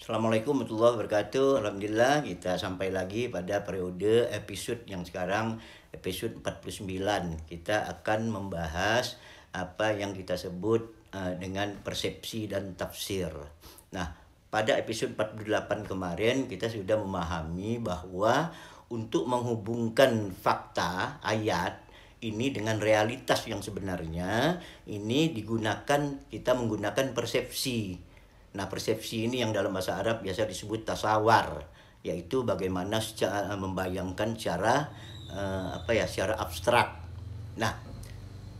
Assalamualaikum warahmatullahi wabarakatuh. Alhamdulillah kita sampai lagi pada periode episode yang sekarang episode 49. Kita akan membahas apa yang kita sebut dengan persepsi dan tafsir. Nah, pada episode 48 kemarin kita sudah memahami bahwa untuk menghubungkan fakta ayat ini dengan realitas yang sebenarnya ini kita menggunakan persepsi. Nah, persepsi ini yang dalam bahasa Arab biasa disebut tasawar, yaitu bagaimana membayangkan secara abstrak. Nah,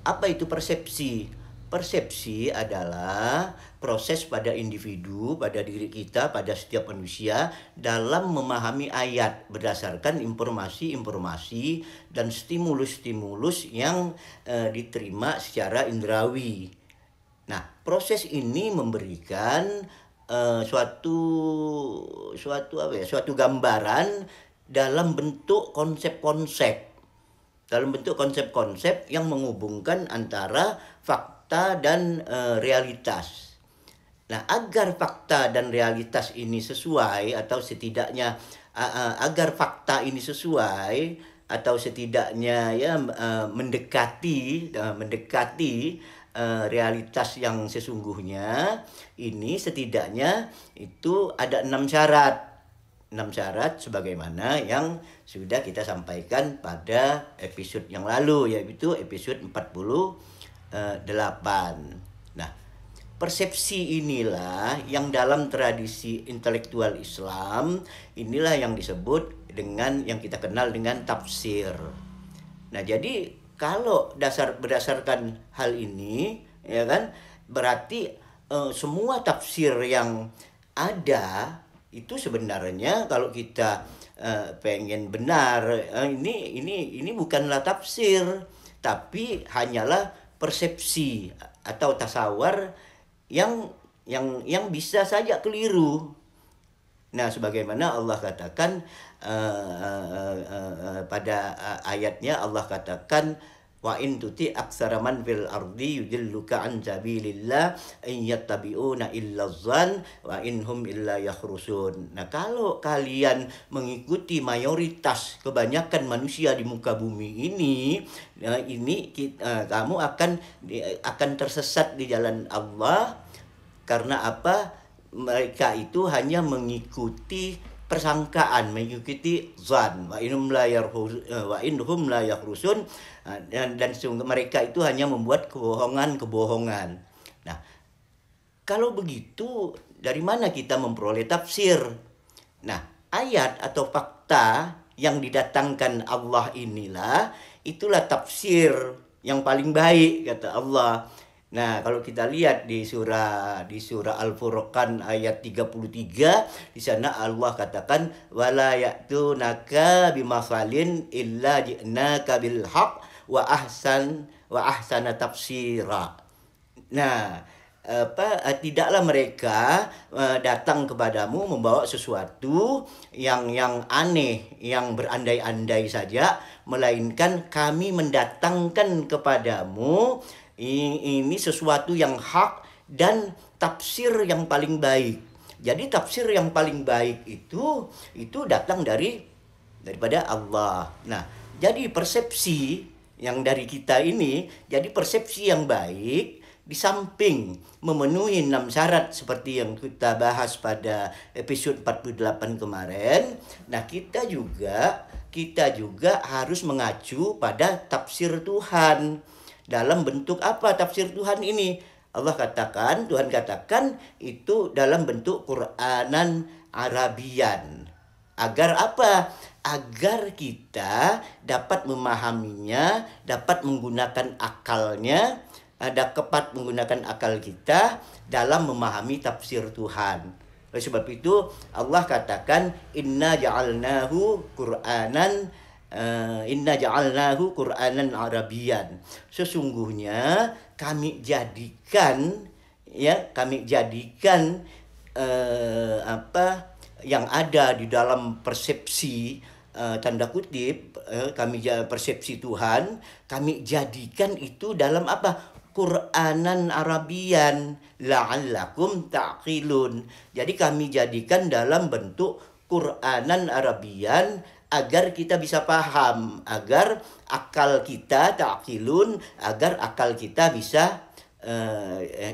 apa itu persepsi? Persepsi adalah proses pada individu, pada diri kita, pada setiap manusia dalam memahami ayat berdasarkan informasi-informasi dan stimulus-stimulus yang diterima secara indrawi. Nah, proses ini memberikan suatu gambaran dalam bentuk konsep-konsep yang menghubungkan antara fakta dan realitas. Nah, agar fakta dan realitas ini sesuai atau setidaknya agar fakta ini sesuai atau setidaknya mendekati realitas yang sesungguhnya, ini setidaknya itu ada 6 syarat. 6 syarat sebagaimana yang sudah kita sampaikan pada episode yang lalu, yaitu episode 48. Nah, persepsi inilah yang dalam tradisi intelektual Islam, inilah yang disebut dengan yang kita kenal dengan tafsir. Nah, jadi kalau berdasarkan hal ini, ya kan, berarti semua tafsir yang ada itu sebenarnya kalau kita pengen benar, ini bukanlah tafsir, tapi hanyalah persepsi atau tasawar yang bisa saja keliru. Nah, sebagaimana Allah katakan pada ayatnya, Allah katakan wa in tuti aksara man fil ardi yudilluka an sabilillah in yattabi'una illa dzan wa inhum illa yakhrusun. Nah, kalau kalian mengikuti mayoritas kebanyakan manusia di muka bumi ini, kamu akan tersesat di jalan Allah. Karena apa? Mereka itu hanya mengikuti persangkaan, mengikuti zan, wa inhum la yakhrusun, dan mereka itu hanya membuat kebohongan. Nah, kalau begitu dari mana kita memperoleh tafsir? Nah, ayat atau fakta yang didatangkan Allah itulah tafsir yang paling baik, kata Allah. Nah, kalau kita lihat di surah Al-Furqan ayat 33, di sana Allah katakan wala ya'tunaka bimasalin illa ji'naka bil haqq wa ahsana tafsira. Nah, tidaklah mereka datang kepadamu membawa sesuatu yang aneh, yang berandai-andai saja, melainkan kami mendatangkan kepadamu ini sesuatu yang hak dan tafsir yang paling baik. Jadi tafsir yang paling baik itu datang daripada Allah. Nah, jadi persepsi yang dari kita ini, jadi persepsi yang baik di samping memenuhi 6 syarat seperti yang kita bahas pada episode 48 kemarin. Nah, kita juga harus mengacu pada tafsir Tuhan. Dalam bentuk apa tafsir Tuhan ini? Tuhan katakan itu dalam bentuk Qur'anan Arabian. Agar apa? Agar kita dapat memahaminya, dapat menggunakan akal kita dalam memahami tafsir Tuhan. Oleh sebab itu Allah katakan inna ja'alnahu Qur'anan Arabian. Sesungguhnya kami jadikan yang ada di dalam persepsi tanda kutip persepsi Tuhan, kami jadikan itu dalam apa? Qur'anan Arabian la'allakum ta'qilun. Jadi kami jadikan dalam bentuk Qur'anan Arabian agar kita bisa paham, agar akal kita ta'qilun, agar akal kita bisa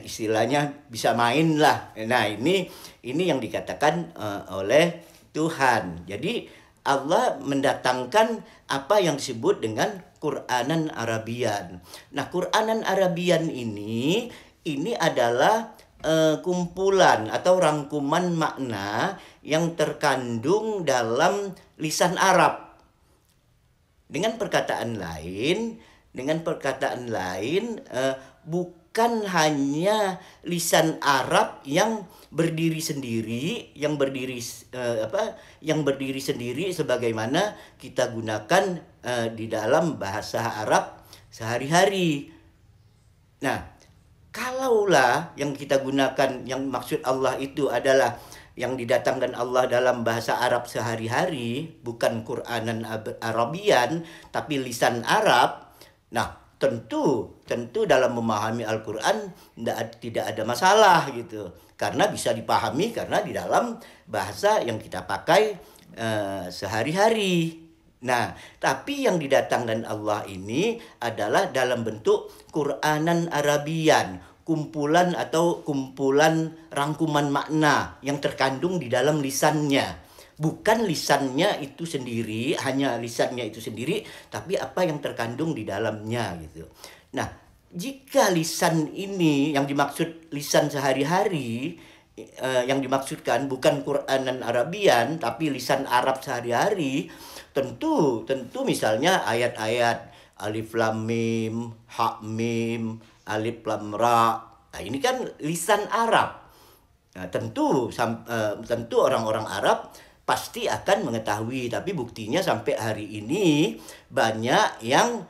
istilahnya bisa main lah. Nah, ini yang dikatakan oleh Tuhan. Jadi Allah mendatangkan apa yang disebut dengan Qur'anan Arabian. Nah, Qur'anan Arabian ini adalah kumpulan atau rangkuman makna yang terkandung dalam lisan Arab. Dengan perkataan lain, bukan hanya lisan Arab yang berdiri sendiri, yang berdiri sendiri sebagaimana kita gunakan di dalam bahasa Arab sehari-hari. Nah, kalaulah yang kita gunakan, yang maksud Allah itu adalah yang didatangkan Allah dalam bahasa Arab sehari-hari, bukan Qur'anan Arabian, tapi lisan Arab. Nah, tentu dalam memahami Al-Quran tidak ada masalah gitu, karena bisa dipahami karena di dalam bahasa yang kita pakai sehari-hari. Nah, tapi yang didatangkan Allah ini adalah dalam bentuk Qur'anan Arabian, kumpulan rangkuman makna yang terkandung di dalam lisannya. Bukan lisannya itu sendiri, hanya lisannya itu sendiri, tapi apa yang terkandung di dalamnya gitu. Nah, jika lisan ini yang dimaksud lisan sehari-hari, yang dimaksudkan bukan Qur'anan Arabian, tapi lisan Arab sehari-hari, tentu misalnya ayat-ayat Alif Lam Mim, Ha Mim, Alif Lam Ra. Nah, ini kan lisan Arab. Nah, tentu orang-orang Arab pasti akan mengetahui, tapi buktinya sampai hari ini banyak yang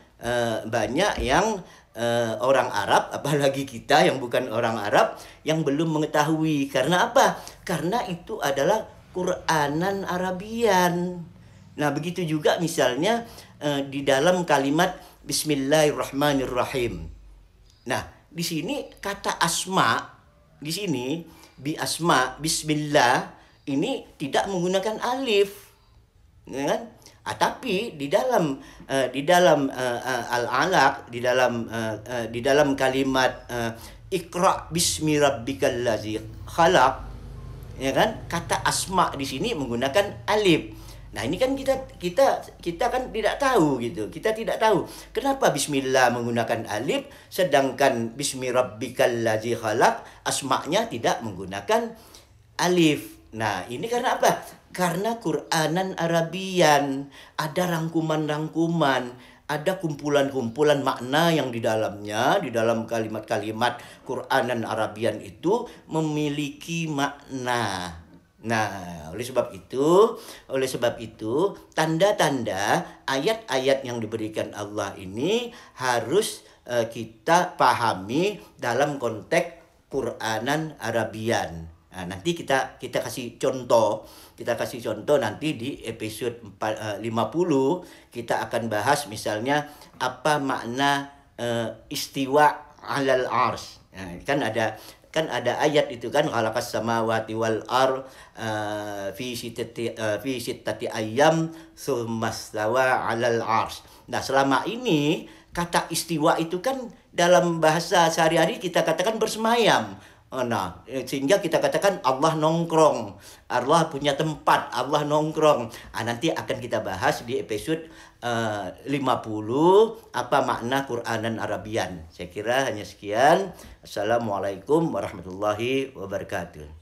orang Arab, apalagi kita yang bukan orang Arab, yang belum mengetahui. Karena apa? Karena itu adalah Qur'anan Arabian. Nah, begitu juga misalnya di dalam kalimat Bismillahirrahmanirrahim. Nah, di sini kata asma, di sini Bismillah ini tidak menggunakan alif, ya kan? Tapi di dalam Al-Alaq, di dalam kalimat Iqra bismi rabbikal ladzi khalaq, ya kan? Kata asma di sini menggunakan alif. Nah, ini kan kita kan tidak tahu gitu. Kita tidak tahu kenapa bismillah menggunakan alif sedangkan bismi rabbikal ladzi khalaq asma'nya tidak menggunakan alif. Nah, ini karena apa? Karena Qur'anan Arabian, ada rangkuman-rangkuman, ada kumpulan-kumpulan makna yang di dalamnya, di dalam kalimat-kalimat Qur'anan Arabian itu memiliki makna. Nah, oleh sebab itu tanda-tanda ayat-ayat yang diberikan Allah ini harus kita pahami dalam konteks Qur'anan Arabian. Nah, nanti kita kasih contoh nanti di episode 50 kita akan bahas misalnya apa makna istiwa alal ars. Nah, kan ada ayat itu kan khalaqas samawati wal ar fi sittati ayyam tsumma stawa alal ars. Nah, selama ini kata istiwa itu kan dalam bahasa sehari-hari kita katakan bersemayam. Nah, sehingga kita katakan Allah nongkrong, Allah punya tempat, Allah nongkrong. Nanti akan kita bahas di episode 50 apa makna Qur'anan Arabian. Saya kira hanya sekian. Assalamualaikum warahmatullahi wabarakatuh.